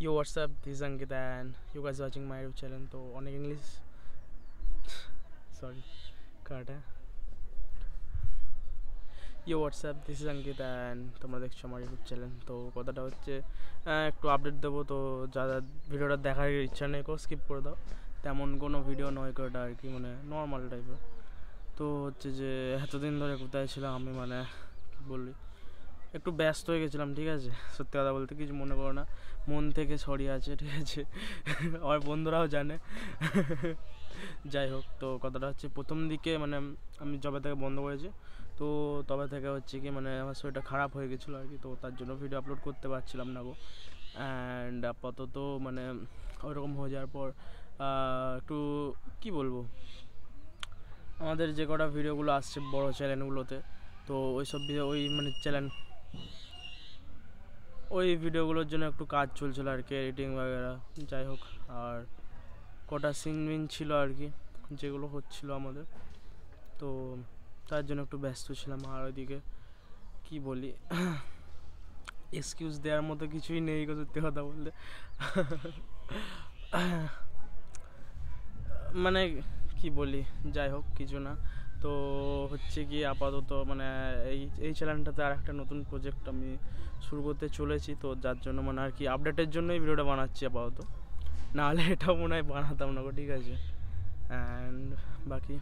Yo, what's up? This is Ankita and you guys watching my YouTube channel. तो অনেক English sorry কাট है Yo, what's up? This is Ankita and তোমরা দেখছো আমার YouTube channel. তো কথাটা হচ্ছে একটু আপডেট দেবো, তো যারা ভিডিওটা দেখার ইচ্ছা নেই কেউ স্কিপ করে দাও। তেমন কোনো ভিডিও নয় ওটা আর কি, মানে নর্মাল টাইপের। তো হচ্ছে যে এতদিন ধরে কোথায় ছিলাম আমি, মানে কী বললি, একটু ব্যস্ত হয়ে গেছিলাম, ঠিক আছে। সত্যি কথা বলতে কিছু মনে করো না, মন থেকে সরি আছে, ঠিক আছে। আমার বন্ধুরাও জানে। যাই হোক, তো কথাটা হচ্ছে প্রথম দিকে মানে আমি যবে থেকে বন্ধ করেছি, তো তবে থেকে হচ্ছে কি মানে আমার শরীরটা খারাপ হয়ে গেছিলো আর কি, তো তার জন্য ভিডিও আপলোড করতে পারছিলাম না গো। অ্যান্ড আপাতত মানে ওইরকম হয়ে যাওয়ার পর একটু কি বলবো, আমাদের যে কটা ভিডিওগুলো আসছে বড় চ্যানেলগুলোতে, তো ওই সব ভিডিও ওই মানে ওই ভিডিওগুলোর জন্য একটু কাজ চলছিল আর কি, এডিটিং বাগেরা। যাই হোক, আর কটা সিন ছিল আর কি যেগুলো হচ্ছিলো আমাদের, তো তার জন্য একটু ব্যস্ত ছিলাম। আর ওইদিকে কী বলি, এক্সকিউজ দেওয়ার মতো কিছুই নেই গো, সত্যি কথা বলতে। মানে কি বলি, যাই হোক কিছু না। তো হচ্ছে কি আপাতত মানে এই চ্যানেলটাতে আর একটা নতুন প্রজেক্ট আমি শুরু করতে চলেছি, তো যার জন্য মানে আর কি আপডেটের জন্যই ভিডিওটা বানাচ্ছি আপাতত, নাহলে এটাও মনে হয় বানাতাম না গো, ঠিক আছে। অ্যান্ড বাকি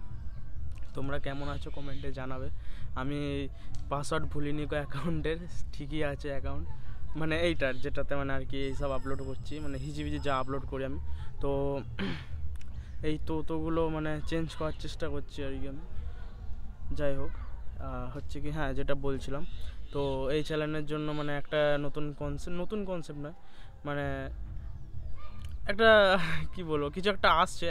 তোমরা কেমন আছো কমেন্টে জানাবে। আমি পাসওয়ার্ড ভুলিনি গো অ্যাকাউন্টের, ঠিকই আছে অ্যাকাউন্ট, মানে এইটার যেটাতে মানে আর কি এইসব আপলোড করছি, মানে হিজিবিজি যা আপলোড করি আমি, তো এই তোগুলো মানে চেঞ্জ করার চেষ্টা করছি আর কি আমি। যাই হোক, হচ্ছে কি হ্যাঁ যেটা বলছিলাম, তো এই চ্যানেলের জন্য মানে একটা নতুন কনসেপ্ট নয়, মানে একটা কি বলবো, কিছু একটা আসছে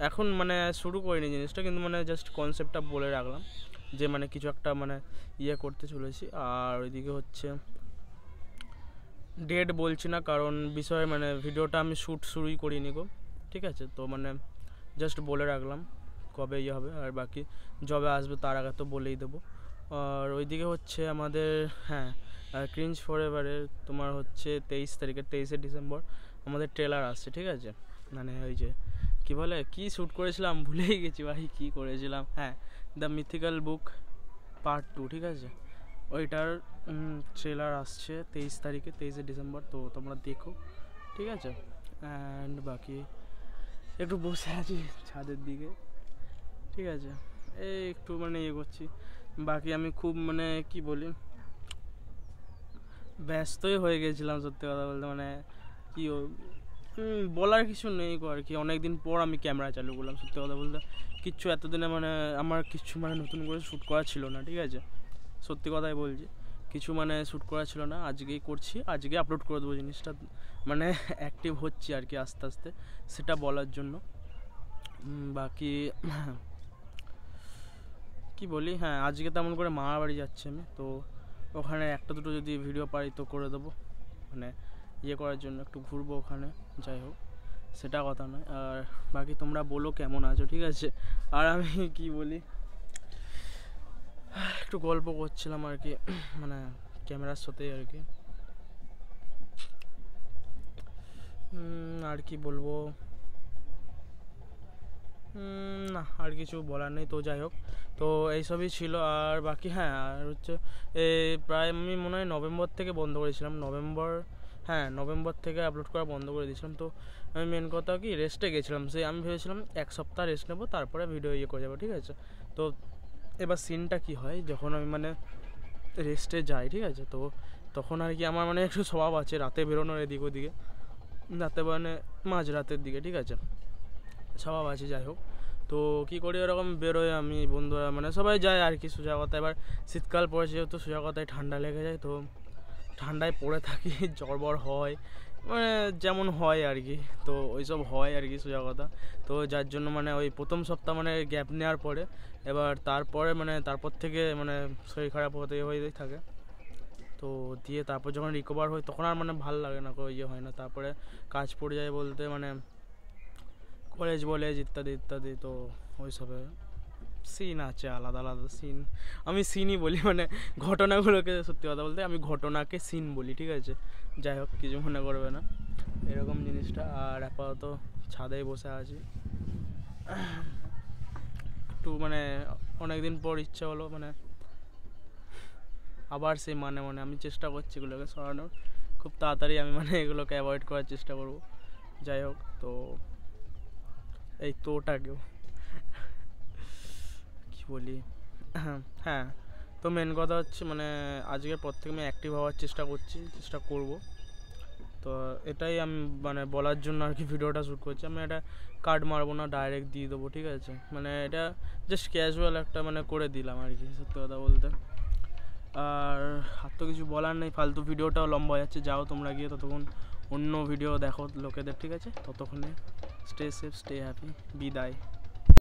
এখন মানে শুরু করিনি জিনিসটা, কিন্তু মানে জাস্ট কনসেপ্টটা বলে রাখলাম যে মানে কিছু একটা মানে করতে চলেছি। আর ওইদিকে হচ্ছে ডেট বলছি না, কারণ বিষয় মানে ভিডিওটা আমি শুরুই করিনি গো, ঠিক আছে। তো মানে জাস্ট বলে রাখলাম কবে হবে, আর বাকি যবে আসবে তার আগে তো বলেই দেবো। আর ওইদিকে হচ্ছে আমাদের হ্যাঁ ক্রিঞ্জ ফরএভারের তোমার হচ্ছে 23শে ডিসেম্বর আমাদের ট্রেলার আসছে, ঠিক আছে। মানে ওই যে কী বলে, কী শ্যুট করেছিলাম ভুলেই গেছি ভাই, কী করেছিলাম, হ্যাঁ দ্য মিথিক্যাল বুক পার্ট 2, ঠিক আছে। ওইটার ট্রেলার আসছে 23শে ডিসেম্বর, তো তোমরা দেখো, ঠিক আছে। অ্যান্ড বাকি একটু বসে আছি ছাদের দিকে, ঠিক আছে, এই একটু মানে করছি। বাকি আমি খুব মানে কি বলি, ব্যস্তই হয়ে গেছিলাম সত্যি কথা বলতে, মানে কি বলার কিছু নেই আর কি। অনেকদিন পর আমি ক্যামেরা চালু করলাম, সত্যি কথা বলতে কিচ্ছু এতদিনে মানে আমার কিচ্ছু মানে নতুন করে শ্যুট করা ছিল না, ঠিক আছে, সত্যি কথাই বলছি, কিছু মানে শ্যুট করা ছিল না। আজকেই করছি, আজকে আপলোড করে দেবো জিনিসটা, মানে অ্যাক্টিভ হচ্ছি আর কি আস্তে আস্তে, সেটা বলার জন্য। বাকি কি বলি, হ্যাঁ আজকে তেমন করে মামার বাড়ি যাচ্ছি আমি, তো ওখানে একটা দুটো যদি ভিডিও পারি তো করে দেবো, মানে করার জন্য একটু ঘুরবো ওখানে। যাই হোক, সেটা কথা নয়। আর বাকি তোমরা বলো কেমন আছো, ঠিক আছে। আর আমি কি বলি, একটু গল্প করছিলাম আর কি, মানে ক্যামেরার সাথেই আর কি। আর কি বলবো, না আর কিছু বলার নেই। তো যাই হোক, তো এইসবই ছিল। আর বাকি হ্যাঁ, আর হচ্ছে প্রায় আমি মনে হয় নভেম্বর থেকে বন্ধ করেছিলাম, নভেম্বর থেকে আপলোড করা বন্ধ করে দিয়েছিলাম। তো আমি মেন কথা কি রেস্টে গেছিলাম, সেই আমি ভেবেছিলাম 1 সপ্তাহ রেস্ট নেবো, তারপরে ভিডিও করে যাবো, ঠিক আছে। তো এবার সিনটা কি হয়, যখন আমি মানে রেস্টে যাই, ঠিক আছে, তো তখন আর কি আমার মানে একটু স্বভাব আছে রাতে বেরোনোর, এদিক ওদিকে রাতে মানে মাঝরাতের দিকে, ঠিক আছে, স্বভাব আছে। যাই হোক, তো কী করি ওরকম বেরোয় আমি, বন্ধুরা মানে সবাই যায় আর কি সোজা কথা। এবার শীতকাল পড়েছে যেহেতু, সোজা কথায় ঠান্ডা লেগে যায়, তো ঠান্ডায় পড়ে থাকি, জ্বর হয়, মানে যেমন হয় আর কি, তো ওইসব হয় আর কি সোজা কথা। তো যার জন্য মানে ওই প্রথম সপ্তাহ মানে গ্যাপ নেওয়ার পরে, এবার তারপরে মানে তারপর থেকে মানে শরীর খারাপ হয়ে থাকে। তো দিয়ে তারপর যখন রিকভার হয় তখন আর মানে ভাল লাগে না, হয় না। তারপরে কাজ পড়ে যায় বলতে মানে কলেজ ইত্যাদি, তো ওইসবে সিন আছে, আলাদা সিন, আমি সিনই বলি, মানে ঘটনাগুলোকে, সত্যি কথা বলতে আমি ঘটনাকে সিন বলি, ঠিক আছে। যাই হোক, কিছু মনে করবে না। এরকম জিনিসটা। আর আপাতত ছাদেই বসে আছি, একটু মানে অনেকদিন পর ইচ্ছা হলো মানে আবার সেই মানে আমি চেষ্টা করছি এগুলোকে সরানোর, খুব তাড়াতাড়ি আমি মানে এগুলোকে অ্যাভয়েড করার চেষ্টা করব। যাই হোক, তো এই তোটাকেও কি বলি, হ্যাঁ, তো মেন কথা হচ্ছে মানে আজকের পর থেকে আমি অ্যাক্টিভ হওয়ার চেষ্টা করব। তো এটাই আমি মানে বলার জন্য আর কি ভিডিওটা শ্যুট করছি। আমি এটা কাট মারবো না, ডাইরেক্ট দিয়ে দেবো, ঠিক আছে? মানে এটা জাস্ট ক্যাজুয়াল একটা মানে করে দিলাম আর কি, সত্যি কথা বলতে। আর তো কিছু বলার নেই, ফালতু ভিডিওটাও লম্বা হয়ে যাচ্ছে। যাও তোমরা গিয়ে ততক্ষণ অন্য ভিডিও দেখো লোকেদের, ঠিক আছে? ততক্ষণে স্টে সেফ, স্টে হ্যাপি, বিদায়।